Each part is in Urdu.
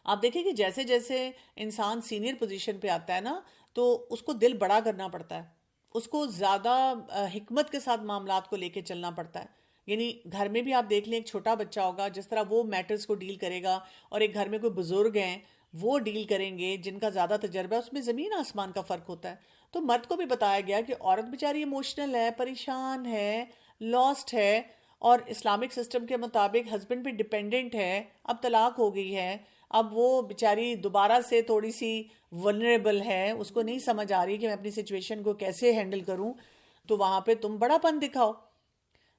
آپ دیکھیں کہ جیسے جیسے انسان سینئر پوزیشن پہ آتا ہے نا تو اس کو دل بڑا کرنا پڑتا ہے، اس کو زیادہ حکمت کے ساتھ معاملات کو لے کے چلنا پڑتا ہے. یعنی گھر میں بھی آپ دیکھ لیں ایک چھوٹا بچہ ہوگا جس طرح وہ میٹرز کو ڈیل کرے گا، اور ایک گھر میں کوئی بزرگ ہیں وہ ڈیل کریں گے جن کا زیادہ تجربہ ہے، اس میں زمین آسمان کا فرق ہوتا ہے. تو مرد کو بھی بتایا گیا کہ عورت بیچاری ایموشنل ہے، پریشان ہے، لاسٹ ہے، اور اسلامک سسٹم کے مطابق ہسبینڈ پہ ڈپینڈنٹ ہے، اب طلاق ہو گئی ہے، اب وہ بیچاری دوبارہ سے تھوڑی سی ولنریبل ہے، اس کو نہیں سمجھ آ رہی کہ میں اپنی سچویشن کو کیسے ہینڈل کروں. تو وہاں پہ تم بڑا پن دکھاؤ.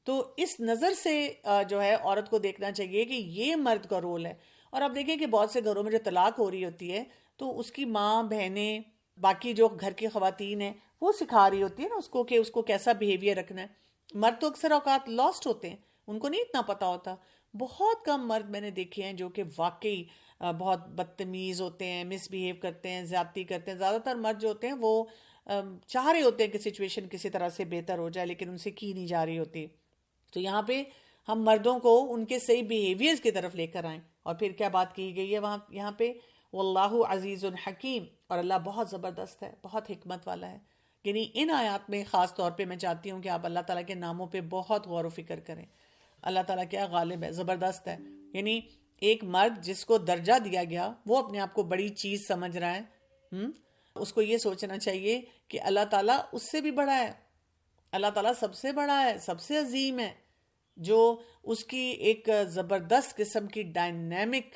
تو اس نظر سے جو ہے عورت کو دیکھنا چاہیے کہ یہ مرد کا رول ہے. اور اب دیکھیں کہ بہت سے گھروں میں جو طلاق ہو رہی ہوتی ہے تو اس کی ماں، بہنیں، باقی جو گھر کی خواتین ہیں وہ سکھا رہی ہوتی ہے نا اس کو کہ اس کو کیسا بیہیویئر رکھنا ہے. مرد تو اکثر اوقات لاسٹ ہوتے ہیں، ان کو نہیں اتنا پتا ہوتا. بہت کم مرد میں نے دیکھے ہیں جو کہ واقعی بہت بدتمیز ہوتے ہیں، مس بیہیو کرتے ہیں، زیادتی کرتے ہیں. زیادہ تر مرد جو ہوتے ہیں وہ چاہ رہے ہوتے ہیں کہ سچویشن کسی طرح سے بہتر ہو جائے، لیکن ان سے کی نہیں جا رہی ہوتی. تو یہاں پہ ہم مردوں کو ان کے صحیح بیہیویئرز کی طرف لے کر آئیں. اور پھر کیا بات کی گئی ہے وہاں یہاں پہ، واللہ عزیز حکیم، اور اللہ بہت زبردست ہے، بہت حکمت والا ہے. یعنی ان آیات میں خاص طور پہ میں چاہتی ہوں کہ آپ اللہ تعالیٰ کے ناموں پہ بہت غور و فکر کریں. اللہ تعالیٰ کیا غالب ہے، زبردست ہے. یعنی ایک مرد جس کو درجہ دیا گیا وہ اپنے آپ کو بڑی چیز سمجھ رہا ہے. اس کو یہ سوچنا چاہیے کہ اللہ تعالیٰ اس سے بھی بڑا ہے، اللہ تعالیٰ سب سے بڑا ہے، سب سے عظیم ہے، جو اس کی ایک زبردست قسم کی ڈائنامک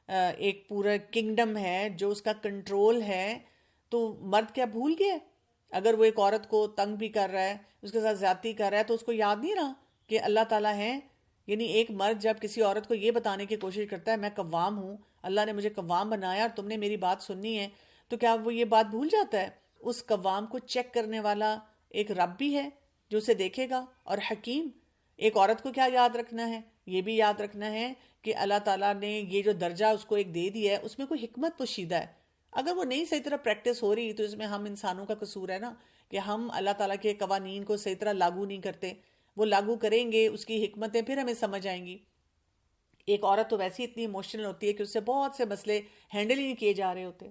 ایک پورا کنگڈم ہے جو اس کا کنٹرول ہے. تو مرد کیا بھول گیا؟ اگر وہ ایک عورت کو تنگ بھی کر رہا ہے، اس کے ساتھ زیادتی کر رہا ہے، تو اس کو یاد نہیں رہا کہ اللہ تعالیٰ ہے. یعنی ایک مرد جب کسی عورت کو یہ بتانے کی کوشش کرتا ہے میں قوام ہوں، اللہ نے مجھے قوام بنایا اور تم نے میری بات سننی ہے، تو کیا وہ یہ بات بھول جاتا ہے؟ اس قوام کو چیک کرنے والا ایک رب بھی ہے جو اسے دیکھے گا، اور حکیم. ایک عورت کو کیا یاد رکھنا ہے؟ یہ بھی یاد رکھنا ہے کہ اللہ تعالیٰ نے یہ جو درجہ اس کو ایک دے دیا ہے اس میں کوئی حکمت پوشیدہ ہے. اگر وہ نہیں صحیح طرح پریکٹس ہو رہی تو اس میں ہم انسانوں کا قصور ہے نا، کہ ہم اللہ تعالیٰ کے قوانین کو صحیح طرح لاگو نہیں کرتے. وہ لاگو کریں گے، اس کی حکمتیں پھر ہمیں سمجھ آئیں گی. ایک عورت تو ویسی اتنی ایموشنل ہوتی ہے کہ اس سے بہت سے مسئلے ہینڈل ہی نہیں کیے جا رہے ہوتے.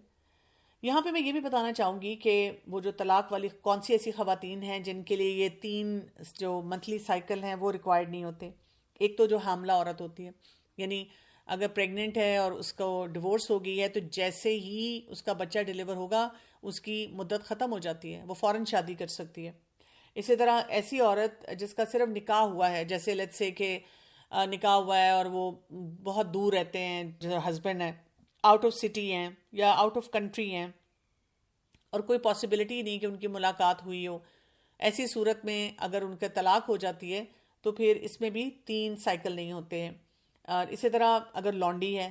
یہاں پہ میں یہ بھی بتانا چاہوں گی کہ وہ جو طلاق والی کون سی ایسی خواتین ہیں جن کے لیے یہ 3 جو منتھلی سائیکل ہیں وہ ریکوائرڈ نہیں ہوتے. ایک تو جو حاملہ عورت ہوتی ہے، یعنی اگر پریگننٹ ہے اور اس کو ڈیورس ہو گئی ہے تو جیسے ہی اس کا بچہ ڈیلیور ہوگا اس کی مدت ختم ہو جاتی ہے، وہ فوراً شادی کر سکتی ہے. اسی طرح ایسی عورت جس کا صرف نکاح ہوا ہے، جیسے لیٹس سے کہ نکاح ہوا ہے اور وہ بہت دور رہتے ہیں، جو ہسبینڈ ہے آؤٹ آف سٹی ہیں یا آؤٹ آف کنٹری ہیں، اور کوئی پاسبلٹی نہیں کہ ان کی ملاقات ہوئی ہو، ایسی صورت میں اگر ان کا طلاق ہو جاتی ہے تو پھر اس میں بھی 3 سائیکل نہیں ہوتے ہیں. اور اسی طرح اگر لونڈی ہے،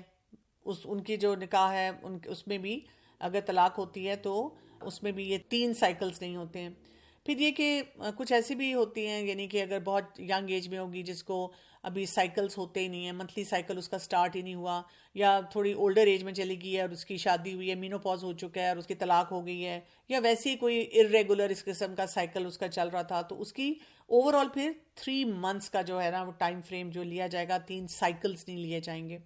ان کی جو نکاح ہے اس میں بھی اگر طلاق ہوتی ہے تو اس میں بھی یہ 3 سائیکلز نہیں ہوتے ہیں. پھر یہ کہ کچھ ایسی بھی ہوتی ہیں، یعنی کہ اگر بہت ینگ ایج میں ہوگی جس کو ابھی سائیکلز ہوتے ہی نہیں ہیں، منتھلی سائیکل اس کا سٹارٹ ہی نہیں ہوا، یا تھوڑی اولڈر ایج میں چلی گئی ہے اور اس کی شادی ہوئی ہے، مینوپاز ہو چکا ہے اور اس کی طلاق ہو گئی ہے، یا ویسی کوئی ارریگولر اس قسم کا سائیکل اس کا چل رہا تھا، تو اس کی اوور آل پھر 3 منتھس کا جو ہے نا وہ ٹائم فریم جو لیا جائے گا، 3 سائیکلز نہیں لیے جائیں گے.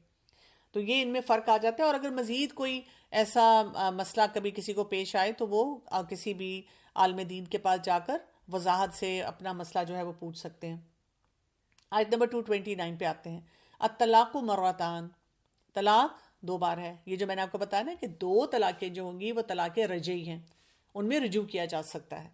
تو یہ ان میں فرق آ جاتا ہے. اور اگر مزید کوئی ایسا مسئلہ کبھی کسی کو پیش آئے تو وہ کسی بھی عالم دین کے پاس جا کر وضاحت سے اپنا مسئلہ جو ہے وہ پوچھ سکتے ہیں. آیت نمبر 229 پہ آتے ہیں. الطلاق مرتان، طلاق 2 بار ہے. یہ جو میں نے آپ کو بتایا نا کہ 2 طلاقیں جو ہوں گی وہ طلاقیں رجعی ہیں، ان میں رجوع کیا جا سکتا ہے،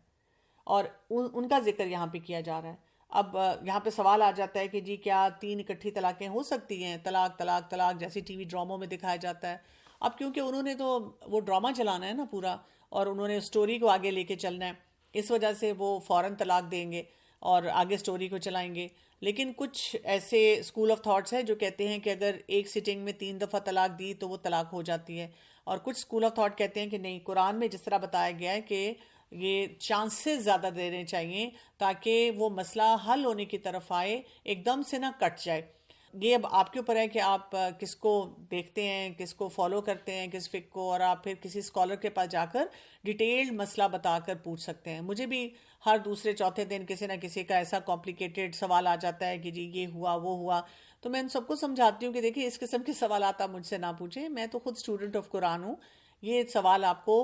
اور ان کا ذکر یہاں پہ کیا جا رہا ہے. اب یہاں پہ سوال آ جاتا ہے کہ جی کیا 3 اکٹھی طلاقیں ہو سکتی ہیں؟ طلاق طلاق طلاق جیسی ٹی وی ڈراموں میں دکھایا جاتا ہے. اب کیونکہ انہوں نے تو وہ ڈرامہ چلانا ہے نا پورا، اور انہوں نے سٹوری کو آگے لے کے چلنا ہے، اس وجہ سے وہ فوراً طلاق دیں گے اور آگے سٹوری کو چلائیں گے. لیکن کچھ ایسے اسکول آف تھاٹس ہیں جو کہتے ہیں کہ اگر ایک سٹنگ میں 3 دفعہ طلاق دی تو وہ طلاق ہو جاتی ہے. اور کچھ اسکول آف تھاٹ کہتے ہیں کہ نہیں، قرآن میں جس طرح بتایا گیا ہے کہ یہ چانسز زیادہ دینے چاہیے تاکہ وہ مسئلہ حل ہونے کی طرف آئے، ایک دم سے نہ کٹ جائے. یہ اب آپ کے اوپر ہے کہ آپ کس کو دیکھتے ہیں، کس کو فالو کرتے ہیں، کس فقہ کو، اور آپ پھر کسی اسکالر کے پاس جا کر ڈیٹیلڈ مسئلہ بتا کر پوچھ سکتے ہیں. مجھے بھی ہر دوسرے چوتھے دن کسی نہ کسی کا ایسا کمپلیکیٹڈ سوال آ جاتا ہے کہ جی یہ ہوا وہ ہوا، تو میں ان سب کو سمجھاتی ہوں کہ دیکھیں اس قسم کے سوالات آپ مجھ سے نہ پوچھیں، میں تو خود اسٹوڈنٹ آف قرآن ہوں. یہ سوال آپ کو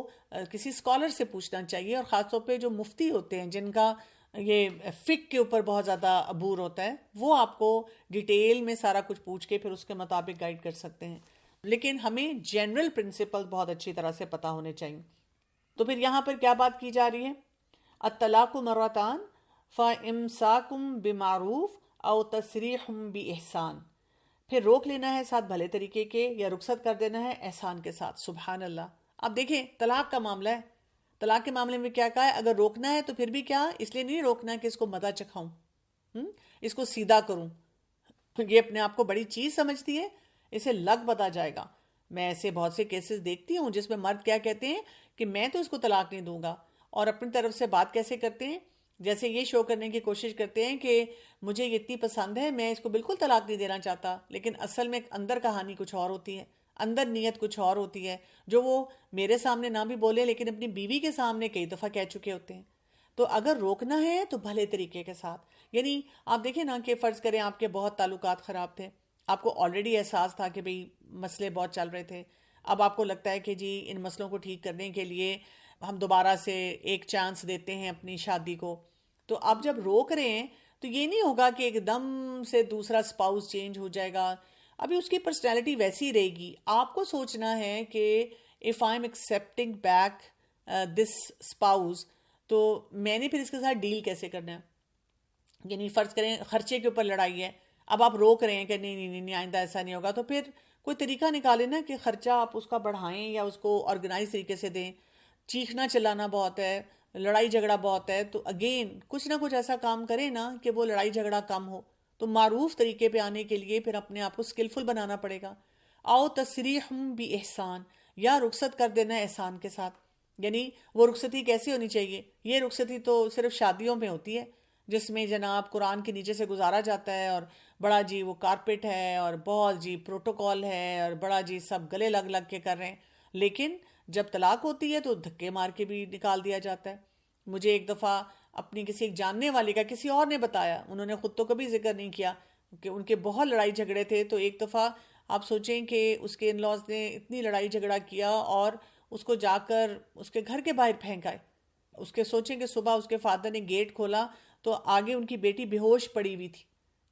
کسی اسکالر سے پوچھنا چاہیے، اور خاص طور پہ جو مفتی ہوتے ہیں جن کا یہ فقہ کے اوپر بہت زیادہ عبور ہوتا ہے، وہ آپ کو ڈیٹیل میں سارا کچھ پوچھ کے پھر اس کے مطابق گائیڈ کر سکتے ہیں. لیکن ہمیں جنرل پرنسپل بہت اچھی طرح سے پتہ ہونے چاہیے. تو پھر یہاں پر کیا بات کی جا رہی ہے؟ الطلاق مرتان فامساکم بمعروف او تسریح باحسان. پھر روک لینا ہے ساتھ بھلے طریقے کے، یا رخصت کر دینا ہے احسان کے ساتھ. سبحان اللہ. اب دیکھیں طلاق کا معاملہ ہے، طلاق کے معاملے میں کیا کہا ہے؟ اگر روکنا ہے تو پھر بھی کیا، اس لیے نہیں روکنا ہے کہ اس کو مزہ چکھاؤں، اس کو سیدھا کروں. یہ اپنے آپ کو بڑی چیز سمجھتی ہے، اسے لگ بتا جائے گا. میں ایسے بہت سے کیسز دیکھتی ہوں جس میں مرد کیا کہتے ہیں کہ میں تو اس کو طلاق نہیں دوں گا، اور اپنی طرف سے بات کیسے کرتے ہیں، جیسے یہ شو کرنے کی کوشش کرتے ہیں کہ مجھے یہ اتنی پسند ہے، میں اس کو بالکل طلاق نہیں دینا چاہتا. لیکن اصل میں اندر کہانی کچھ اور ہوتی ہے، اندر نیت کچھ اور ہوتی ہے، جو وہ میرے سامنے نہ بھی بولے لیکن اپنی بیوی کے سامنے کئی دفعہ کہہ چکے ہوتے ہیں. تو اگر روکنا ہے تو بھلے طریقے کے ساتھ. یعنی آپ دیکھیں نا کہ فرض کریں آپ کے بہت تعلقات خراب تھے، آپ کو آلریڈی احساس تھا کہ بھئی مسئلے بہت چل رہے تھے، اب آپ کو لگتا ہے کہ جی ان مسئلوں کو ٹھیک کرنے کے لیے ہم دوبارہ سے ایک چانس دیتے ہیں اپنی شادی کو. تو آپ جب روک رہے ہیں تو یہ نہیں ہوگا کہ ایک دم سے دوسرا سپاؤس چینج ہو جائے گا. ابھی اس کی پرسنالٹی ویسی رہے گی. آپ کو سوچنا ہے کہ if I'm accepting back this spouse، تو میں نے پھر اس کے ساتھ ڈیل کیسے کرنا ہے. یعنی فرض کریں خرچے کے اوپر لڑائی ہے، اب آپ روک رہے ہیں کہ نہیں نہیں نہیں آئندہ ایسا نہیں ہوگا، تو پھر کوئی طریقہ نکالیں نا کہ خرچہ آپ اس کا بڑھائیں یا اس کو آرگنائز طریقے سے دیں. چیخنا چلانا بہت ہے، لڑائی جھگڑا بہت ہے، تو اگین کچھ نہ کچھ ایسا کام کریں نا کہ وہ لڑائی جھگڑا کم ہو. تو معروف طریقے پہ آنے کے لیے پھر اپنے آپ کو اسکلفل بنانا پڑے گا. آؤ تسریح بھی احسان، یا رخصت کر دینا احسان کے ساتھ. یعنی وہ رخصتی کیسی ہونی چاہیے؟ یہ رخصتی تو صرف شادیوں میں ہوتی ہے، جس میں جناب قرآن کے نیچے سے گزارا جاتا ہے، اور بڑا جی وہ کارپٹ ہے اور بہت جی پروٹوکول ہے اور بڑا جی سب گلے لگ لگ کے کر رہے ہیں. لیکن جب طلاق ہوتی ہے تو دھکے مار کے بھی نکال دیا جاتا ہے. مجھے ایک دفعہ اپنی کسی ایک جاننے والی کا کسی اور نے بتایا، انہوں نے خود تو کبھی ذکر نہیں کیا کہ ان کے بہت لڑائی جھگڑے تھے. تو ایک دفعہ آپ سوچیں کہ اس کے ان لاز نے اتنی لڑائی جھگڑا کیا اور اس کو جا کر اس کے گھر کے باہر پھینک آئے. اس کے سوچیں کہ صبح اس کے فادر نے گیٹ کھولا تو آگے ان کی بیٹی بے ہوش پڑی ہوئی تھی.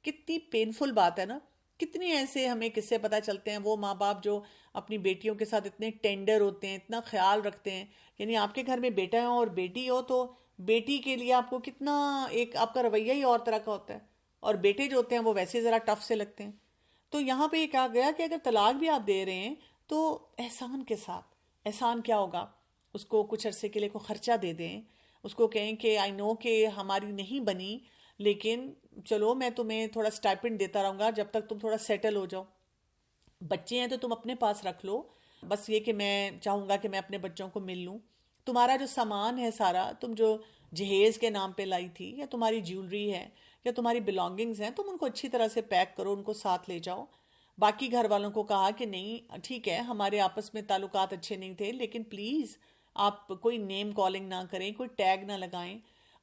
کتنی پینفل بات ہے نا. کتنی ایسے ہمیں قصے پتہ چلتے ہیں، وہ ماں باپ جو اپنی بیٹیوں کے ساتھ اتنے ٹینڈر ہوتے ہیں، اتنا خیال رکھتے ہیں. یعنی آپ کے گھر میں بیٹا ہو اور بیٹی ہو تو بیٹی کے لیے آپ کو کتنا ایک آپ کا رویہ ہی اور طرح کا ہوتا ہے، اور بیٹے جو ہوتے ہیں وہ ویسے ذرا ٹف سے لگتے ہیں. تو یہاں پہ یہ کہا گیا کہ اگر طلاق بھی آپ دے رہے ہیں تو احسان کے ساتھ. احسان کیا ہوگا؟ اس کو کچھ عرصے کے لیے کوئی خرچہ دے دیں، اس کو کہیں کہ آئی نو کہ ہماری نہیں بنی، لیکن چلو میں تمہیں تھوڑا سٹائپنڈ دیتا رہوں گا جب تک تم تھوڑا سیٹل ہو جاؤ. بچے ہیں تو تم اپنے پاس رکھ لو، بس یہ کہ میں چاہوں گا کہ میں اپنے بچوں کو مل لوں. تمہارا جو سامان ہے سارا، تم جو جہیز کے نام پہ لائی تھی، یا تمہاری جیولری ہے یا تمہاری بلانگنگز ہیں، تم ان کو اچھی طرح سے پیک کرو، ان کو ساتھ لے جاؤ. باقی گھر والوں کو کہا کہ نہیں ٹھیک ہے ہمارے آپس میں تعلقات اچھے نہیں تھے، لیکن پلیز آپ کوئی نیم کالنگ نہ کریں، کوئی ٹیگ نہ لگائیں،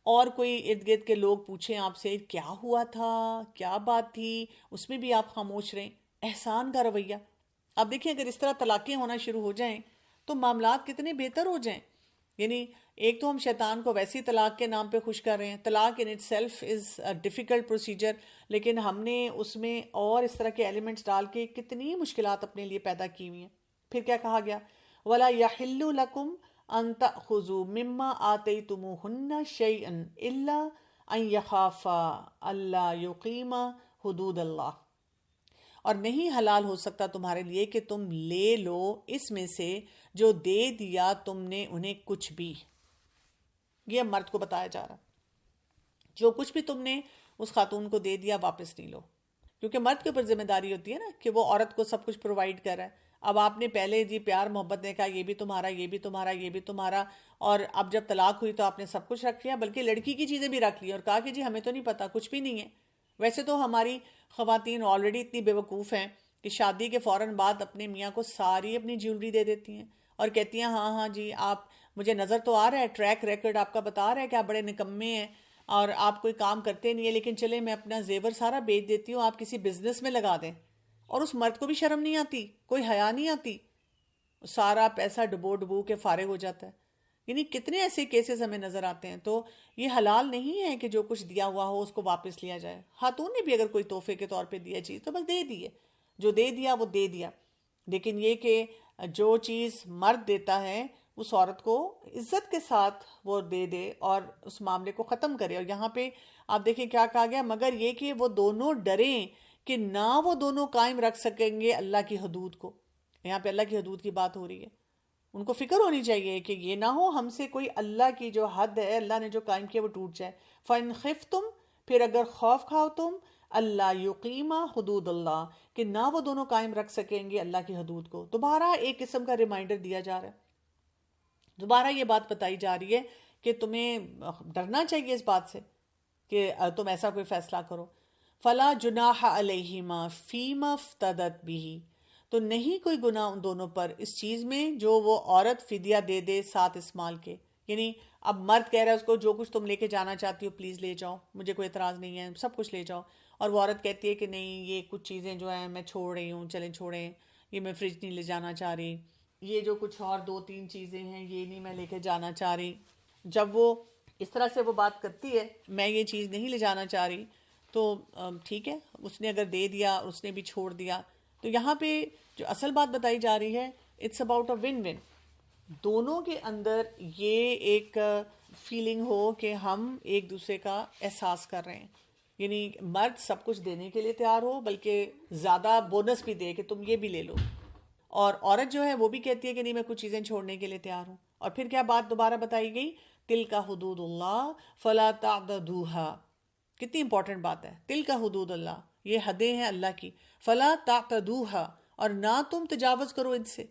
اور کوئی ارد گرد کے لوگ پوچھیں آپ سے کیا ہوا تھا، کیا بات تھی، اس میں بھی آپ خاموش رہیں. احسان کا رویہ. اب دیکھیں اگر اس طرح طلاقیں ہونا شروع ہو جائیں تو معاملات کتنے بہتر ہو جائیں. یعنی ایک تو ہم شیطان کو ویسی طلاق کے نام پہ خوش کر رہے ہیں، طلاق in it self is a difficult procedure, لیکن ہم نے اس میں اور اس طرح کے ایلیمنٹس ڈال کے کتنی مشکلات اپنے لیے پیدا کی ہوئی ہیں. پھر کیا کہا گیا؟ وَلَا يَحِلُّ لَكُمْ أَن تَأْخُذُوا مِمَّا آتَيْتُمُوهُنَّ شَيْئًا إِلَّا أَن يَخَافَا أَلَّا يُقِيمَا حُدُودَ اللَّهِ. اور نہیں حلال ہو سکتا تمہارے لیے کہ تم لے لو اس میں سے جو دے دیا تم نے انہیں کچھ بھی. یہ مرد کو بتایا جا رہا، جو کچھ بھی تم نے اس خاتون کو دے دیا واپس نہیں لو، کیونکہ مرد کے اوپر ذمہ داری ہوتی ہے نا کہ وہ عورت کو سب کچھ پرووائڈ کر رہا ہے. اب آپ نے پہلے جی پیار محبت نے کہا یہ بھی تمہارا، یہ بھی تمہارا، یہ بھی تمہارا، اور اب جب طلاق ہوئی تو آپ نے سب کچھ رکھ لیا، بلکہ لڑکی کی چیزیں بھی رکھ لی اور کہا کہ جی ہمیں تو نہیں پتا، کچھ بھی نہیں ہے. ویسے تو ہماری خواتین آلریڈی اتنی بیوقوف ہیں کہ شادی کے فوراً بعد اپنے میاں کو ساری اپنی جیولری دے دیتی ہیں اور کہتی ہیں ہاں ہاں جی آپ مجھے نظر تو آ رہا ہے، ٹریک ریکارڈ آپ کا بتا رہا ہے کہ آپ بڑے نکمے ہیں، اور آپ کوئی کام کرتے نہیں ہیں، لیکن چلے میں اپنا زیور سارا بیچ دیتی ہوں، آپ کسی بزنس میں لگا دیں، اور اس مرد کو بھی شرم نہیں آتی، کوئی حیا نہیں آتی، سارا پیسہ ڈبو ڈبو کے فارغ ہو جاتا ہے. یعنی کتنے ایسے کیسز ہمیں نظر آتے ہیں. تو یہ حلال نہیں ہے کہ جو کچھ دیا ہوا ہو اس کو واپس لیا جائے. خاتون نے بھی اگر کوئی تحفے کے طور پہ دیا چیز تو بس دے دیے، جو دے دیا وہ دے دیا. لیکن یہ کہ جو چیز مرد دیتا ہے اس عورت کو عزت کے ساتھ وہ دے دے اور اس معاملے کو ختم کرے. اور یہاں پہ آپ دیکھیں کیا کہا گیا، مگر یہ کہ وہ دونوں ڈریں کہ نہ وہ دونوں قائم رکھ سکیں گے اللہ کی حدود کو. یہاں پہ اللہ کی حدود کی بات ہو رہی ہے. ان کو فکر ہونی چاہیے کہ یہ نہ ہو ہم سے کوئی اللہ کی جو حد ہے، اللہ نے جو قائم کیا وہ ٹوٹ جائے. فَإِنْ خِفْتُمْ، پھر اگر خوف کھاؤ تم، اللہ یقیما حدود اللہ، کہ نہ وہ دونوں قائم رکھ سکیں گے اللہ کی حدود کو. دوبارہ ایک قسم کا ریمائنڈر دیا جا رہا ہے، دوبارہ یہ بات بتائی جا رہی ہے کہ تمہیں ڈرنا چاہیے اس بات سے کہ تم ایسا کوئی فیصلہ کرو. فلا جناح علیہما فیما افتدت بھی، تو نہیں کوئی گناہ ان دونوں پر اس چیز میں جو وہ عورت فدیہ دے دے ساتھ اس مال کے. یعنی اب مرد کہہ رہا ہے اس کو جو کچھ تم لے کے جانا چاہتی ہو پلیز لے جاؤ، مجھے کوئی اعتراض نہیں ہے، سب کچھ لے جاؤ. اور وہ عورت کہتی ہے کہ نہیں یہ کچھ چیزیں جو ہیں میں چھوڑ رہی ہوں، چلیں چھوڑیں، یہ میں فریج نہیں لے جانا چاہ رہی، یہ جو کچھ اور دو تین چیزیں ہیں یہ نہیں میں لے کے جانا چاہ رہی. جب وہ اس طرح سے وہ بات کرتی ہے میں یہ چیز نہیں لے جانا چاہ رہی، تو ٹھیک ہے، اس نے اگر دے دیا اس نے بھی چھوڑ دیا. تو یہاں پہ جو اصل بات بتائی جا رہی ہے it's about a one one. دونوں کے اندر یہ ایک فیلنگ ہو کہ ہم ایک دوسرے کا احساس کر رہے ہیں. یعنی مرد سب کچھ دینے کے لیے تیار ہو، بلکہ زیادہ بونس بھی دے کہ تم یہ بھی لے لو، اور عورت جو ہے وہ بھی کہتی ہے کہ نہیں میں کچھ چیزیں چھوڑنے کے لیے تیار ہوں. اور پھر کیا بات دوبارہ بتائی گئی، تلک حدود اللہ فلا تعتدوها. کتنی امپورٹنٹ بات ہے، تلک حدود اللہ، یہ حدیں ہیں اللہ کی، فلا تعتدوها، اور نہ تم تجاوز کرو ان سے.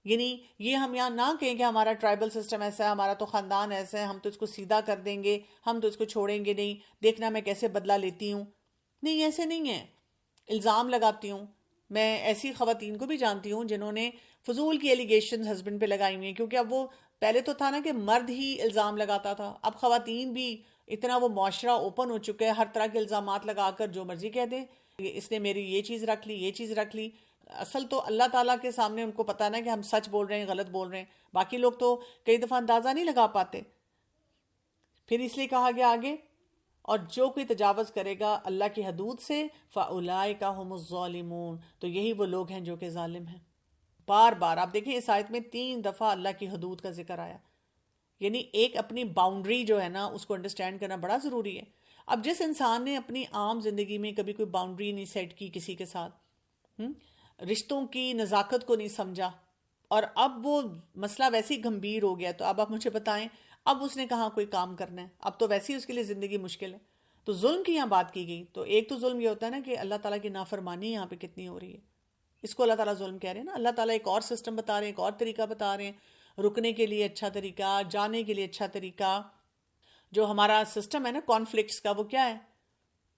یعنی یہ ہم یہاں نہ کہیں کہ ہمارا ٹرائبل سسٹم ایسا ہے، ہمارا تو خاندان ایسا ہے، ہم تو اس کو سیدھا کر دیں گے، ہم تو اس کو چھوڑیں گے نہیں، دیکھنا میں کیسے بدلہ لیتی ہوں. نہیں، ایسے نہیں ہے. الزام لگاتی ہوں. میں ایسی خواتین کو بھی جانتی ہوں جنہوں نے فضول کی ایلیگیشنز ہسبینڈ پہ لگائی ہوئی ہیں، کیونکہ اب وہ پہلے تو تھا نا کہ مرد ہی الزام لگاتا تھا، اب خواتین بھی اتنا وہ معاشرہ اوپن ہو چکا ہے، ہر طرح کے الزامات لگا کر جو مرضی کہہ دیں، اس نے میری یہ چیز رکھ لی، یہ چیز رکھ لی. اصل تو اللہ تعالیٰ کے سامنے ان کو پتہ نا کہ ہم سچ بول رہے ہیں غلط بول رہے ہیں، باقی لوگ تو کئی دفعہ اندازہ نہیں لگا پاتے. پھر اس لیے کہا گیا آگے، اور جو کوئی تجاوز کرے گا اللہ کی حدود سے فَأُولَئِكَ هُمُ الظَّالِمُونَ، تو یہی وہ لوگ ہیں جو کہ ظالم ہیں. بار بار آپ دیکھیں اس آیت میں 3 دفعہ اللہ کی حدود کا ذکر آیا. یعنی ایک اپنی باؤنڈری جو ہے نا اس کو انڈرسٹینڈ کرنا بڑا ضروری ہے. اب جس انسان نے اپنی عام زندگی میں کبھی کوئی باؤنڈری نہیں سیٹ کی کسی کے ساتھ، رشتوں کی نزاکت کو نہیں سمجھا، اور اب وہ مسئلہ ویسے ہی گھمبیر ہو گیا، تو اب آپ مجھے بتائیں اب اس نے کہاں کوئی کام کرنا ہے، اب تو ویسے ہی اس کے لیے زندگی مشکل ہے. تو ظلم کی یہاں بات کی گئی، تو ایک تو ظلم یہ ہوتا ہے نا کہ اللہ تعالیٰ کی نافرمانی یہاں پہ کتنی ہو رہی ہے، اس کو اللہ تعالیٰ ظلم کہہ رہے ہیں نا. اللہ تعالیٰ ایک اور سسٹم بتا رہے ہیں، ایک اور طریقہ بتا رہے ہیں، رکنے کے لیے اچھا طریقہ، جانے کے لیے اچھا طریقہ. جو ہمارا سسٹم ہے نا کانفلکٹس کا، وہ کیا ہے،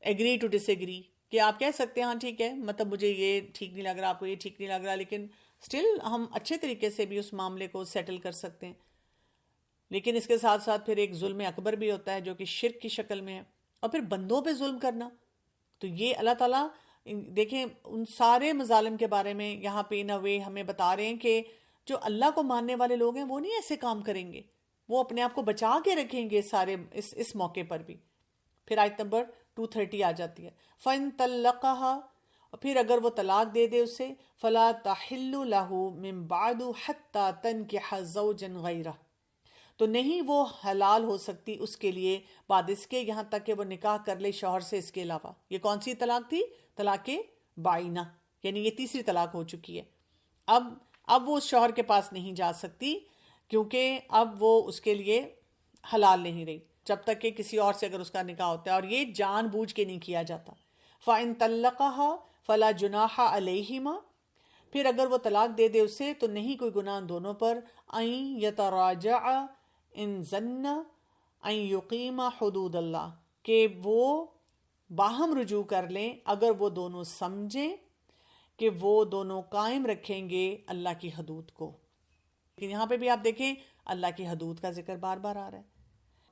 ایگری ٹو ڈس ایگری، کہ آپ کہہ سکتے ہیں ہاں ٹھیک ہے، مطلب مجھے یہ ٹھیک نہیں لگ رہا، آپ کو یہ ٹھیک نہیں لگ رہا، لیکن سٹل ہم اچھے طریقے سے بھی اس معاملے کو سیٹل کر سکتے ہیں. لیکن اس کے ساتھ ساتھ پھر ایک ظلم اکبر بھی ہوتا ہے جو کہ شرک کی شکل میں ہے، اور پھر بندوں پہ ظلم کرنا. تو یہ اللہ تعالیٰ دیکھیں ان سارے مظالم کے بارے میں یہاں پہ ان اے وے ہمیں بتا رہے ہیں کہ جو اللہ کو ماننے والے لوگ ہیں وہ نہیں ایسے کام کریں گے، وہ اپنے آپ کو بچا کے رکھیں گے سارے اس موقع پر بھی. پھر آیت نمبر 230 آ جاتی ہے، فَإِن طَلَّقَهَا، پھر اگر وہ طلاق دے دے اسے، فَلَا تَحِلُّ لَهُ مِن بَعْدُ حَتَّى تَنْكِحَ زَوْجًا غَيْرَهُ، تو نہیں وہ حلال ہو سکتی اس کے لیے بعد اس کے یہاں تک کہ وہ نکاح کر لے شوہر سے اس کے علاوہ. یہ کون سی طلاق تھی؟ طلاق بائنہ، یعنی یہ تیسری طلاق ہو چکی ہے. اب وہ اس شوہر کے پاس نہیں جا سکتی، کیونکہ اب وہ اس کے لیے حلال نہیں رہی جب تک کہ کسی اور سے اگر اس کا نکاح ہوتا ہے، اور یہ جان بوجھ کے نہیں کیا جاتا. فَإِن طَلَّقَهَا فَلَا جُنَاحَ عَلَيْهِمَا، پھر اگر وہ طلاق دے دے اسے تو نہیں کوئی گناہ ان دونوں پر، أَن يَتَرَاجَعَ إِن ظَنَّ أَن يُقِيمَ حُدُودَ اللہ، کہ وہ باہم رجوع کر لیں اگر وہ دونوں سمجھیں کہ وہ دونوں قائم رکھیں گے اللہ کی حدود کو. لیکن یہاں پہ بھی آپ دیکھیں اللہ کی حدود کا ذکر بار بار آ رہا ہے.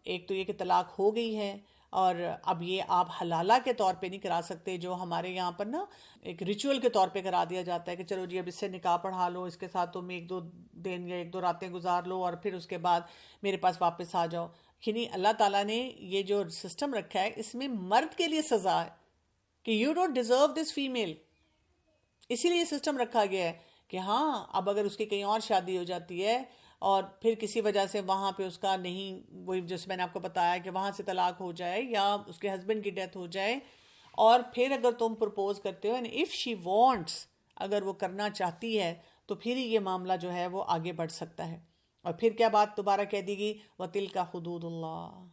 ایک تو یہ کہ طلاق ہو گئی ہے، اور اب یہ آپ حلالہ کے طور پہ نہیں کرا سکتے، جو ہمارے یہاں پر نا ایک ریچول کے طور پہ کرا دیا جاتا ہے کہ چلو جی اب اس سے نکاح پڑھا لو، اس کے ساتھ تم 1-2 دن یا 1-2 راتیں گزار لو اور پھر اس کے بعد میرے پاس واپس آ جاؤ. یعنی اللہ تعالیٰ نے یہ جو سسٹم رکھا ہے اس میں مرد کے لیے سزا ہے کہ you don't deserve this female. اسی لیے یہ سسٹم رکھا گیا ہے کہ ہاں اب اگر اس کی کہیں اور شادی ہو جاتی ہے اور پھر کسی وجہ سے وہاں پہ اس کا نہیں، وہی جیسے میں نے آپ کو بتایا کہ وہاں سے طلاق ہو جائے یا اس کے ہسبینڈ کی ڈیتھ ہو جائے، اور پھر اگر تم پرپوز کرتے ہو، اف شی وانٹس، اگر وہ کرنا چاہتی ہے تو پھر ہی یہ معاملہ جو ہے وہ آگے بڑھ سکتا ہے. اور پھر کیا بات دوبارہ کہہ دی گئی، وَتِلْكَ حُدُودُ اللَّهِ،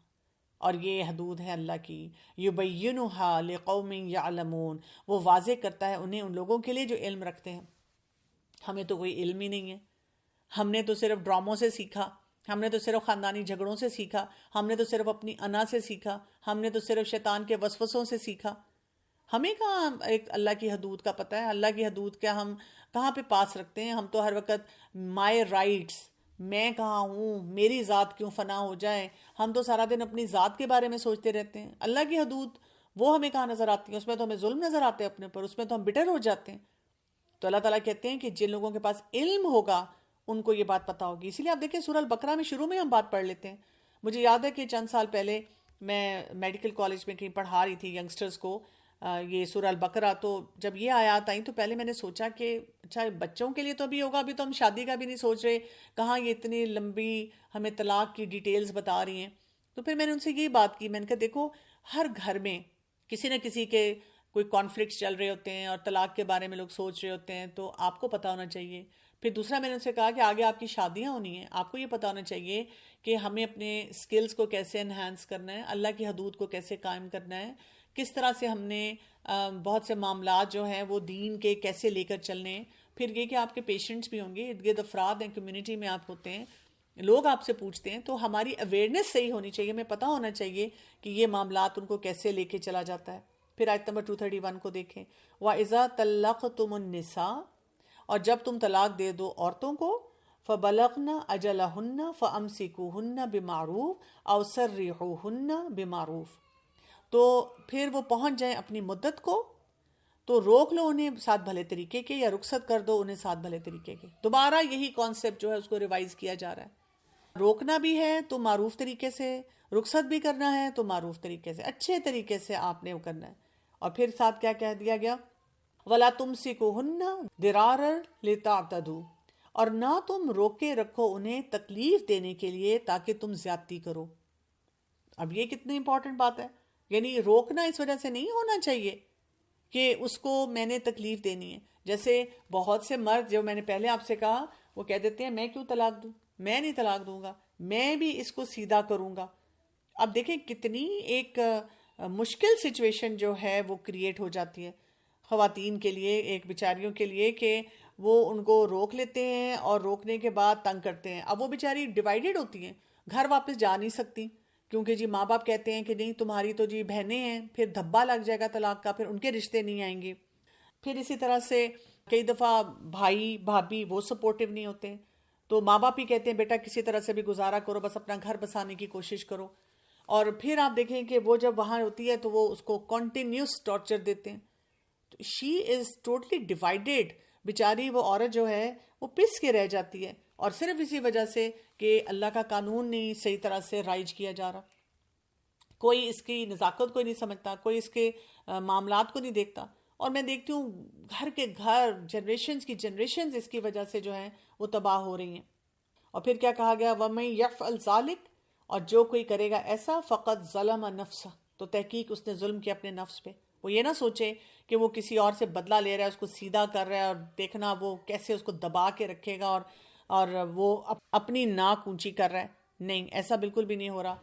اور یہ حدود ہے اللہ کی، يُبَيِّنُهَا لِقَوْمٍ يَعْلَمُونَ، وہ واضح کرتا ہے انہیں، ان لوگوں کے لیے جو علم رکھتے ہیں. ہمیں تو کوئی علم ہی نہیں ہے، ہم نے تو صرف ڈراموں سے سیکھا، ہم نے تو صرف خاندانی جھگڑوں سے سیکھا، ہم نے تو صرف اپنی انا سے سیکھا، ہم نے تو صرف شیطان کے وسوسوں سے سیکھا. ہمیں کہاں ایک اللہ کی حدود کا پتہ ہے؟ اللہ کی حدود کیا ہم کہاں پہ پاس رکھتے ہیں؟ ہم تو ہر وقت مائی رائٹس، میں کہاں ہوں، میری ذات کیوں فنا ہو جائے، ہم تو سارا دن اپنی ذات کے بارے میں سوچتے رہتے ہیں. اللہ کی حدود وہ ہمیں کہاں نظر آتی ہیں؟ اس میں تو ہمیں ظلم نظر آتے ہیں اپنے پر، اس میں تو ہم بٹر ہو جاتے ہیں. تو اللہ تعالیٰ کہتے ہیں کہ جن لوگوں کے پاس علم ہوگا ان کو یہ بات پتہ ہوگی. اسی لیے آپ دیکھیں سورہ البقرہ میں شروع میں ہم بات پڑھ لیتے ہیں. مجھے یاد ہے کہ چند سال پہلے میں میڈیکل کالج میں کہیں پڑھا رہی تھی ینگسٹرز کو یہ سورہ البقرہ. تو جب یہ آیات آئیں تو پہلے میں نے سوچا کہ اچھا بچوں کے لیے تو ابھی ہوگا، ابھی تو ہم شادی کا بھی نہیں سوچ رہے، کہاں یہ اتنی لمبی ہمیں طلاق کی ڈیٹیلز بتا رہی ہیں. تو پھر میں نے ان سے یہ بات کی، میں نے کہا دیکھو ہر گھر میں کسی نہ کسی کے کوئی کانفلکٹس چل رہے ہوتے ہیں اور طلاق کے بارے میں لوگ سوچ رہے ہوتے ہیں، تو آپ کو پتہ ہونا چاہیے. پھر دوسرا میں نے ان سے کہا کہ آگے آپ کی شادیاں ہونی ہیں، آپ کو یہ پتہ ہونا چاہیے کہ ہمیں اپنے سکلز کو کیسے انہانس کرنا ہے، اللہ کی حدود کو کیسے قائم کرنا ہے، کس طرح سے ہم نے بہت سے معاملات جو ہیں وہ دین کے کیسے لے کر چلنے ہیں. پھر یہ کہ آپ کے پیشنٹس بھی ہوں گے، ارد گرد افراد ہیں، کمیونٹی میں آپ ہوتے ہیں، لوگ آپ سے پوچھتے ہیں، تو ہماری اویئرنیس صحیح ہونی چاہیے، ہمیں پتہ ہونا چاہیے کہ یہ معاملات ان کو کیسے لے کے چلا جاتا ہے. پھر آیت نمبر 231 کو دیکھیں، وَإِذَا طَلَّقْتُمُ النِّسَاءَ، اور جب تم طلاق دے دو عورتوں کو، فَبَلَغْنَ أَجَلَهُنَّ فَأَمْسِكُوهُنَّ بِمَعْرُوفٍ أَوْ سَرِّحُوهُنَّ بِمَعْرُوفٍ، تو پھر وہ پہنچ جائیں اپنی مدت کو تو روک لو انہیں ساتھ بھلے طریقے کے، یا رخصت کر دو انہیں ساتھ بھلے طریقے کے. دوبارہ یہی کانسیپٹ جو ہے اس کو ریوائز کیا جا رہا ہے. روکنا بھی ہے تو معروف طریقے سے، رخصت بھی کرنا ہے تو معروف طریقے سے، اچھے طریقے سے آپ نے وہ کرنا ہے. اور پھر ساتھ کیا کہہ دیا گیا، وَلَا تُمْسِكُوهُنَّ ضِرَارًا لِتَعْتَدُوا، اور نہ تم روکے رکھو انہیں تکلیف دینے کے لیے تاکہ تم زیادتی کرو. اب یہ کتنی امپورٹنٹ بات ہے، یعنی روکنا اس وجہ سے نہیں ہونا چاہیے کہ اس کو میں نے تکلیف دینی ہے. جیسے بہت سے مرد جو میں نے پہلے آپ سے کہا، وہ کہہ دیتے ہیں میں کیوں طلاق دوں، میں نہیں طلاق دوں گا، میں بھی اس کو سیدھا کروں گا. اب دیکھیں کتنی ایک مشکل سچویشن جو ہے وہ کریٹ ہو جاتی ہے خواتین کے لیے، ایک بیچاریوں کے لیے، کہ وہ ان کو روک لیتے ہیں اور روکنے کے بعد تنگ کرتے ہیں. اب وہ بیچاری ڈیوائیڈڈ ہوتی ہیں، گھر واپس جا نہیں سکتی، کیونکہ جی ماں باپ کہتے ہیں کہ نہیں تمہاری تو جی بہنیں ہیں، پھر دھبا لگ جائے گا طلاق کا، پھر ان کے رشتے نہیں آئیں گے. پھر اسی طرح سے کئی دفعہ بھائی بھابھی وہ سپورٹیو نہیں ہوتے، تو ماں باپ ہی کہتے ہیں بیٹا کسی طرح سے بھی گزارا کرو، بس اپنا گھر بسانے کی کوشش کرو. اور پھر آپ دیکھیں کہ وہ جب وہاں ہوتی ہے تو وہ اس کو کنٹینیوس ٹارچر دیتے ہیں. شی از ٹوٹلی ڈیوائیڈیڈ، بیچاری وہ عورت جو ہے وہ پس کے رہ جاتی ہے، اور صرف اسی وجہ سے کہ اللہ کا قانون نہیں صحیح طرح سے رائج کیا جا رہا. کوئی اس کی نزاکت کو نہیں سمجھتا، کوئی اس کے معاملات کو نہیں دیکھتا. اور میں دیکھتی ہوں گھر کے گھر جنریشنز کی جنریشنز اس کی وجہ سے جو ہیں وہ تباہ ہو رہی ہیں. اور پھر کیا کہا گیا، وَمَن يَفْعَلْ ذَلِكَ، اور جو کوئی کرے گا ایسا، فقط ظلم نفسہ، تو تحقیق اس نے ظلم کیا اپنے نفس پہ. وہ یہ نہ سوچے کہ وہ کسی اور سے بدلہ لے رہا ہے، اس کو سیدھا کر رہا ہے، اور دیکھنا وہ کیسے اس کو دبا کے رکھے گا اور وہ اپنی ناک اونچی کر رہا ہے. نہیں، ایسا بالکل بھی نہیں ہو رہا.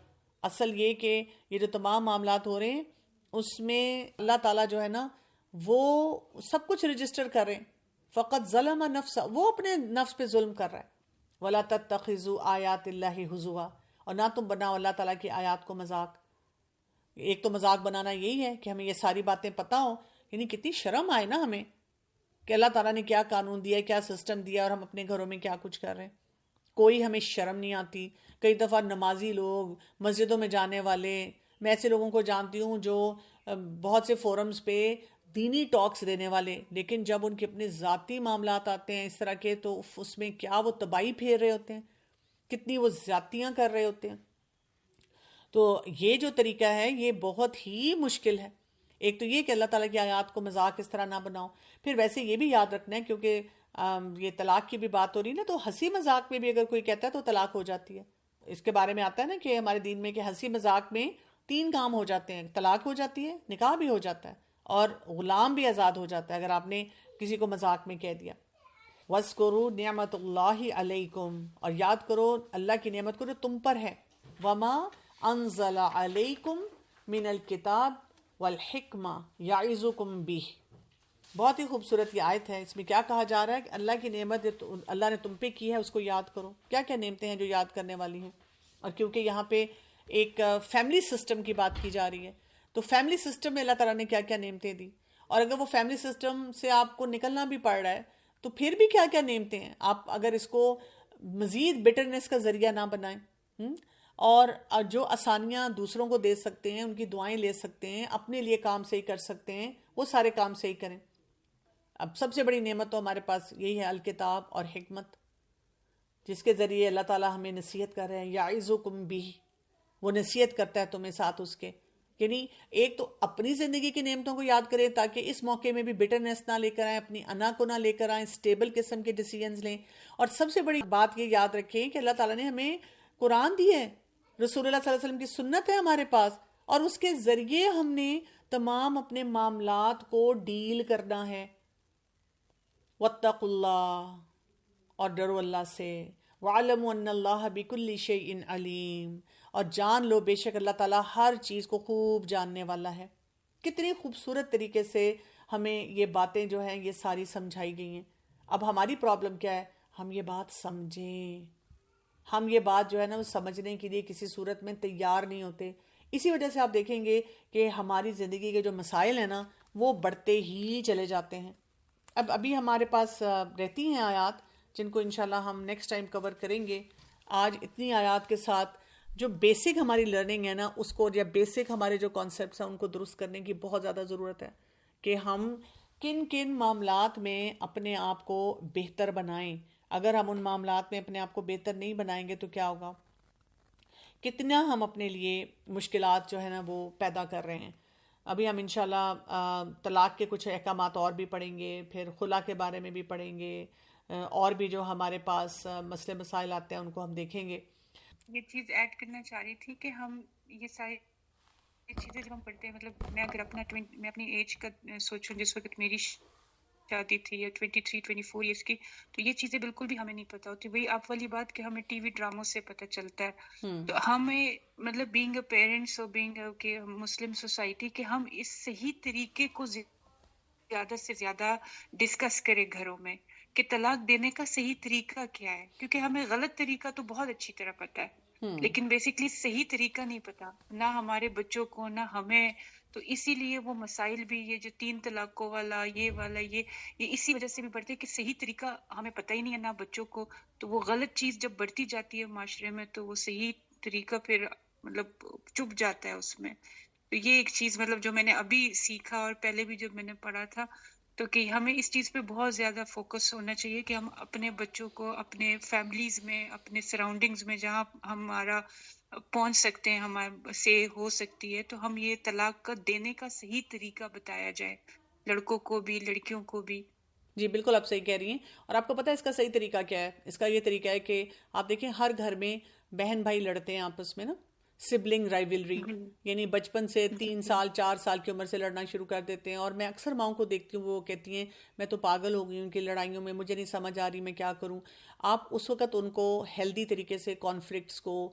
اصل یہ کہ یہ جو تمام معاملات ہو رہے ہیں اس میں اللہ تعالیٰ جو ہے نا وہ سب کچھ رجسٹر کر رہے ہیں. فقط ظلم نفسہ، وہ اپنے نفس پہ ظلم کر رہا ہے. وَلَا تَتَّخِذُوا آیَاتِ اللَّهِ هُزُوًا، اور نہ تم بناؤ اللہ تعالیٰ کی آیات کو مذاق. ایک تو مذاق بنانا یہی ہے کہ ہمیں یہ ساری باتیں پتہ ہوں، یعنی کتنی شرم آئے نا ہمیں کہ اللہ تعالیٰ نے کیا قانون دیا ہے، کیا سسٹم دیا، اور ہم اپنے گھروں میں کیا کچھ کر رہے ہیں. کوئی ہمیں شرم نہیں آتی. کئی دفعہ نمازی لوگ، مسجدوں میں جانے والے، میں ایسے لوگوں کو جانتی ہوں جو بہت سے فورمز پہ دینی ٹاکس دینے والے، لیکن جب ان کے اپنے ذاتی معاملات آتے ہیں اس طرح کے، تو اس میں کیا وہ تباہی پھیر رہے ہوتے ہیں، کتنی وہ زیادتیاں کر رہے ہوتے ہیں. تو یہ جو طریقہ ہے یہ بہت ہی مشکل ہے. ایک تو یہ کہ اللہ تعالیٰ کی آیات کو مذاق اس طرح نہ بناؤ. پھر ویسے یہ بھی یاد رکھنا ہے، کیونکہ یہ طلاق کی بھی بات ہو رہی ہے نا، تو ہنسی مذاق میں بھی اگر کوئی کہتا ہے تو طلاق ہو جاتی ہے. اس کے بارے میں آتا ہے نا کہ ہمارے دین میں کہ ہنسی مذاق میں 3 کام ہو جاتے ہیں: طلاق ہو جاتی ہے، نکاح بھی ہو جاتا ہے، اور غلام بھی آزاد ہو جاتا ہے اگر آپ نے کسی کو مذاق میں کہہ دیا. وَاذْكُرُوا نِعْمَتَ اللَّهِ عَلَيْكُمْ، اور یاد کرو اللہ کی نعمت کو جو تم پر ہے. وَمَا أَنزَلَ عَلَيْكُمْ مِنَ الْكِتَابِ وَالْحِكْمَةِ يَعِظُكُمْ بِهِ. بہت ہی خوبصورت یہ آیت ہے. اس میں کیا کہا جا رہا ہے کہ اللہ کی نعمت اللہ نے تم پہ کی ہے، اس کو یاد کرو. کیا کیا نعمتیں ہیں جو یاد کرنے والی ہیں؟ اور کیونکہ یہاں پہ ایک فیملی سسٹم کی بات کی جا رہی ہے، تو فیملی سسٹم میں اللہ تعالیٰ نے کیا کیا نعمتیں دی، اور اگر وہ فیملی سسٹم سے آپ کو نکلنا بھی پڑ رہا ہے تو پھر بھی کیا کیا نعمتیں ہیں. آپ اگر اس کو مزید بٹرنس کا ذریعہ نہ بنائیں، اور جو آسانیاں دوسروں کو دے سکتے ہیں، ان کی دعائیں لے سکتے ہیں، اپنے لیے کام صحیح کر سکتے ہیں، وہ سارے کام صحیح کریں. اب سب سے بڑی نعمت تو ہمارے پاس یہی ہے، الکتاب اور حکمت، جس کے ذریعے اللہ تعالیٰ ہمیں نصیحت کر رہے ہیں. یعظکم بہ، وہ نصیحت کرتا ہے تمہیں ساتھ اس کے. یعنی ایک تو اپنی زندگی کی نعمتوں کو یاد کریں تاکہ اس موقع میں بھی بٹرنس نہ لے کر آئیں، اپنی انا کو نہ لے کر آئیں، سٹیبل قسم کے ڈیسیجنز لیں. اور سب سے بڑی بات یہ یاد رکھیں کہ اللہ تعالیٰ نے ہمیں قرآن دی ہے، رسول اللہ صلی اللہ علیہ وسلم کی سنت ہے ہمارے پاس، اور اس کے ذریعے ہم نے تمام اپنے معاملات کو ڈیل کرنا ہے. واتقوا اللہ، اور ڈرو اللہ سے. وَعَلَمُوا أَنَّ اللَّهَ بِكُلِّ شَيْءٍ عَلِيمٌ، اور جان لو بے شک اللہ تعالیٰ ہر چیز کو خوب جاننے والا ہے. کتنی خوبصورت طریقے سے ہمیں یہ باتیں جو ہیں یہ ساری سمجھائی گئی ہیں. اب ہماری پرابلم کیا ہے؟ ہم یہ بات سمجھیں. ہم یہ بات جو ہے نا وہ سمجھنے کے لیے کسی صورت میں تیار نہیں ہوتے. اسی وجہ سے آپ دیکھیں گے کہ ہماری زندگی کے جو مسائل ہیں نا وہ بڑھتے ہی چلے جاتے ہیں. اب ابھی ہمارے پاس رہتی ہیں آیات جن کو انشاءاللہ ہم نیکسٹ ٹائم کور کریں گے. آج اتنی آیات کے ساتھ جو بیسک ہماری لرننگ ہے نا اس کو، یا بیسک ہمارے جو کانسیپٹس ہیں ان کو درست کرنے کی بہت زیادہ ضرورت ہے کہ ہم کن کن معاملات میں اپنے آپ کو بہتر بنائیں. اگر ہم ان معاملات میں اپنے آپ کو بہتر نہیں بنائیں گے تو کیا ہوگا؟ کتنا ہم اپنے لیے مشکلات جو ہے نا وہ پیدا کر رہے ہیں. ابھی ہم انشاءاللہ طلاق کے کچھ احکامات اور بھی پڑھیں گے، پھر خلا کے بارے میں بھی پڑھیں گے، اور بھی جو ہمارے پاس مسئلے مسائل آتے ہیں ان کو ہم دیکھیں گے. یہ چیز ایڈ کرنا چاہ رہی تھی کہ ہم یہ ساری چیزیں جب ہم پڑھتے ہیں، مطلب میں اگر میں اپنی ایج کا سوچوں، جس وقت میری شادی تھی یا 23 24 ایئرس کی، تو یہ چیزیں بالکل بھی ہمیں نہیں پتہ ہوتی. وہی آپ والی بات کہ ہمیں ٹی وی ڈراموں سے پتہ چلتا ہے. تو ہمیں مطلب بینگ اے پیرنٹس اور بینگ کہ مسلم سوسائٹی، کہ ہم اس صحیح طریقے کو زیادہ سے زیادہ ڈسکس کریں گھروں میں کہ طلاق دینے کا صحیح طریقہ کیا ہے. کیونکہ ہمیں غلط طریقہ تو بہت اچھی طرح پتہ ہے، لیکن بیسکلی صحیح طریقہ نہیں پتا، نہ ہمارے بچوں کو نہ ہمیں. تو اسی لیے وہ مسائل بھی، یہ جو 3 طلاقوں والا یہ اسی وجہ سے بھی بڑھتے کہ صحیح طریقہ ہمیں پتہ ہی نہیں ہے نہ بچوں کو. تو وہ غلط چیز جب بڑھتی جاتی ہے معاشرے میں تو وہ صحیح طریقہ پھر مطلب چپ جاتا ہے اس میں. تو یہ ایک چیز مطلب جو میں نے ابھی سیکھا، اور پہلے بھی جب میں نے پڑھا تھا، تو کہ ہمیں اس چیز پہ بہت زیادہ فوکس ہونا چاہیے کہ ہم اپنے بچوں کو اپنے فیملیز میں، اپنے سراؤنڈنگز میں جہاں ہمارا پہنچ سکتے ہیں، ہمارے سے ہو سکتی ہے، تو ہم یہ طلاق کا دینے کا صحیح طریقہ بتایا جائے، لڑکوں کو بھی لڑکیوں کو بھی. جی بالکل آپ صحیح کہہ رہی ہیں. اور آپ کو پتہ ہے اس کا صحیح طریقہ کیا ہے؟ اس کا یہ طریقہ ہے کہ آپ دیکھیں ہر گھر میں بہن بھائی لڑتے ہیں آپس میں نا، سبلنگ رائیولری، یعنی بچپن سے 3 سال 4 سال کی عمر سے لڑنا شروع کر دیتے ہیں. اور میں اکثر ماؤں کو دیکھتی ہوں وہ کہتی ہیں میں تو پاگل ہو گئی ہوں کہ لڑائیوں میں مجھے نہیں سمجھ آ رہی میں کیا کروں. آپ اس وقت ان کو ہیلدی طریقے سے کانفلکٹس کو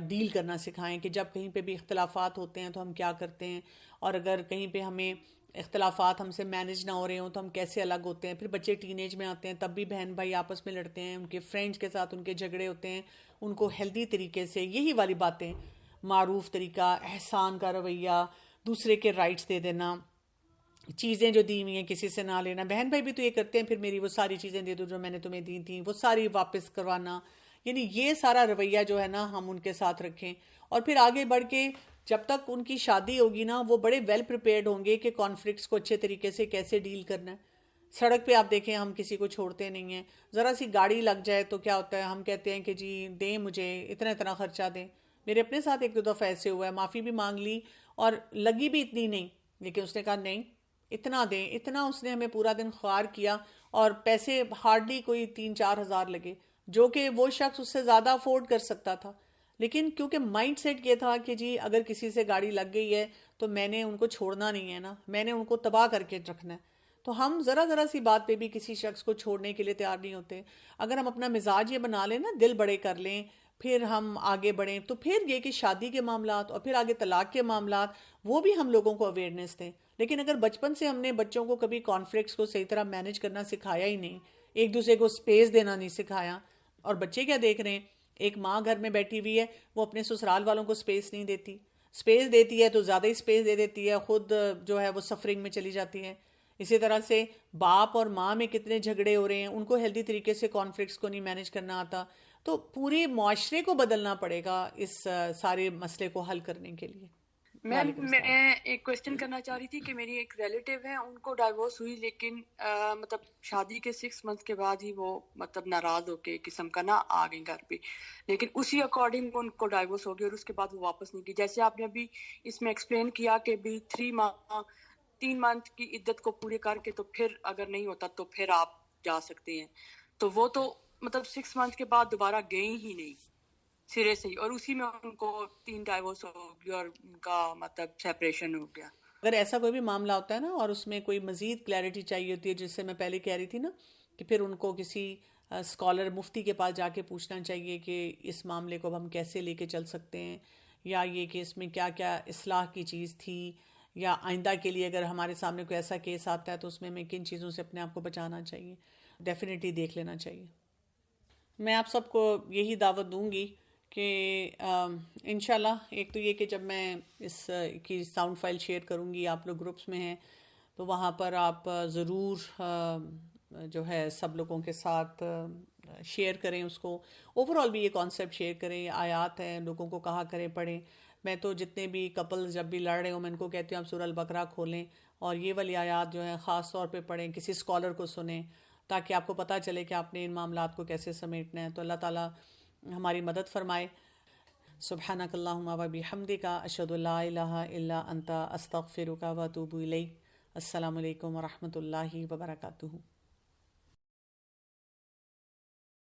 ڈیل کرنا سکھائیں کہ جب کہیں پہ بھی اختلافات ہوتے ہیں تو ہم کیا کرتے ہیں، اور اگر کہیں پہ ہمیں اختلافات ہم سے مینج نہ ہو رہے ہوں تو ہم کیسے الگ ہوتے ہیں. پھر بچے ٹین ایج میں آتے ہیں تب بھی بہن بھائی آپس میں لڑتے ہیں، ان کے فرینڈز کے ساتھ ان کے جھگڑے ہوتے ہیں. ان کو ہیلدی طریقے سے یہی والی باتیں، معروف طریقہ، احسان کا رویہ، دوسرے کے رائٹس دے دینا، چیزیں جو دی ہوئی ہیں کسی سے نہ لینا. بہن بھائی بھی تو یہ کرتے ہیں، پھر میری وہ ساری چیزیں دے دو جو میں نے تمہیں دی تھیں، وہ ساری واپس کروانا. یعنی یہ سارا رویہ جو ہے نا ہم ان کے ساتھ رکھیں، اور پھر آگے بڑھ کے جب تک ان کی شادی ہوگی نا وہ بڑے ویل پریپیئرڈ ہوں گے کہ کانفلکٹس کو اچھے طریقے سے کیسے ڈیل کرنا ہے۔ سڑک پہ آپ دیکھیں ہم کسی کو چھوڑتے نہیں ہیں، ذرا سی گاڑی لگ جائے تو کیا ہوتا ہے، ہم کہتے ہیں کہ جی دیں مجھے اتنا اتنا خرچہ دیں۔ میرے اپنے ساتھ ایک دو دفعہ ایسے ہوا ہے، معافی بھی مانگ لی اور لگی بھی اتنی نہیں، لیکن اس نے کہا نہیں اتنا دیں، اتنا اس نے ہمیں پورا دن خوار کیا، اور پیسے ہارڈلی کوئی 3-4 ہزار لگے، جو کہ وہ شخص اس سے زیادہ افورڈ کر سکتا تھا، لیکن کیونکہ مائنڈ سیٹ یہ تھا کہ جی اگر کسی سے گاڑی لگ گئی ہے تو میں نے ان کو چھوڑنا نہیں ہے نا، میں نے ان کو تباہ کر کے رکھنا ہے۔ تو ہم ذرا ذرا سی بات پہ بھی کسی شخص کو چھوڑنے کے لیے تیار نہیں ہوتے۔ اگر ہم اپنا مزاج یہ بنا لیں نا، دل بڑے کر لیں، پھر ہم آگے بڑھیں، تو پھر یہ کہ شادی کے معاملات اور پھر آگے طلاق کے معاملات وہ بھی ہم لوگوں کو اویئرنیس دیں۔ لیکن اگر بچپن سے ہم نے بچوں کو کبھی کانفلکٹس کو صحیح طرح مینج کرنا سکھایا ہی نہیں، ایک دوسرے کو سپیس دینا نہیں سکھایا، اور بچے کیا دیکھ رہے ہیں، ایک ماں گھر میں بیٹھی ہوئی ہے، وہ اپنے سسرال والوں کو سپیس نہیں دیتی، سپیس دیتی ہے تو زیادہ ہی سپیس دے دیتی ہے، خود جو ہے وہ سفرنگ میں چلی جاتی ہے۔ اسی طرح سے باپ اور ماں میں کتنے جھگڑے ہو رہے ہیں، ان کو ہیلدی طریقے سے کانفلکٹس کو نہیں مینج کرنا آتا، تو پورے معاشرے کو بدلنا پڑے گا اس سارے مسئلے کو حل کرنے کے لیے۔ میم وعلیکم میں السلام۔ ایک کوشچن کرنا چاہ رہی تھی کہ میری ایک ریلیٹیو ہے، ان کو ڈائیورس ہوئی، لیکن مطلب شادی کے 6 منتھ کے بعد ہی وہ مطلب ناراض ہو کے ایک قسم کا نا آ گئی گھر پہ، لیکن اسی اکارڈنگ ان کو ڈائیورس ہو گئی اور اس کے بعد وہ واپس نہیں کی، جیسے آپ نے ابھی اس میں ایکسپلین کیا کہ بھی 3 منتھ کی عدت کو پورے کر کے تو پھر اگر نہیں ہوتا تو پھر آپ جا سکتے ہیں، تو وہ تو مطلب 6 منتھ کے بعد دوبارہ گئی ہی نہیں سرے سے ہی، اور اسی میں ان کو 3 ڈائیورس ہو گئی اور ان کا مطلب سیپریشن ہو گیا۔ اگر ایسا کوئی بھی معاملہ ہوتا ہے نا اور اس میں کوئی مزید کلیئرٹی چاہیے ہوتی ہے، جس سے میں پہلے کہہ رہی تھی نا کہ پھر ان کو کسی اسکالر مفتی کے پاس جا کے پوچھنا چاہیے کہ اس معاملے کو ہم کیسے لے کے چل سکتے ہیں، یا یہ کہ اس میں کیا کیا اصلاح کی چیز تھی، یا آئندہ کے لیے اگر ہمارے سامنے کوئی ایسا کیس آتا ہے تو اس میں ہمیں کن چیزوں سے اپنے آپ کو بچانا چاہیے، ڈیفینیٹلی دیکھ لینا چاہیے۔ میں آپ سب کو یہی دعوت دوں گی کہ انشاءاللہ ایک تو یہ کہ جب میں اس کی ساؤنڈ فائل شیئر کروں گی، آپ لوگ گروپس میں ہیں تو وہاں پر آپ ضرور جو ہے سب لوگوں کے ساتھ شیئر کریں اس کو، اوور آل بھی یہ کانسیپٹ شیئر کریں، آیات ہیں لوگوں کو کہا کریں پڑھیں۔ میں تو جتنے بھی کپل جب بھی لڑ رہے ہوں میں ان کو کہتی ہوں آپ سورہ البقرہ کھولیں اور یہ والی آیات جو ہیں خاص طور پہ پڑھیں، کسی اسکالر کو سنیں، تاکہ آپ کو پتہ چلے کہ آپ نے ان معاملات کو کیسے سمیٹنا ہے۔ تو اللہ تعالیٰ ہماری مدد فرمائے۔ سبحانک اللہم و بحمدک، اشہد ان لا الہ الا انت، استغفرک و اتوب الیک۔ السلام علیکم ورحمۃ اللہ وبرکاتہ۔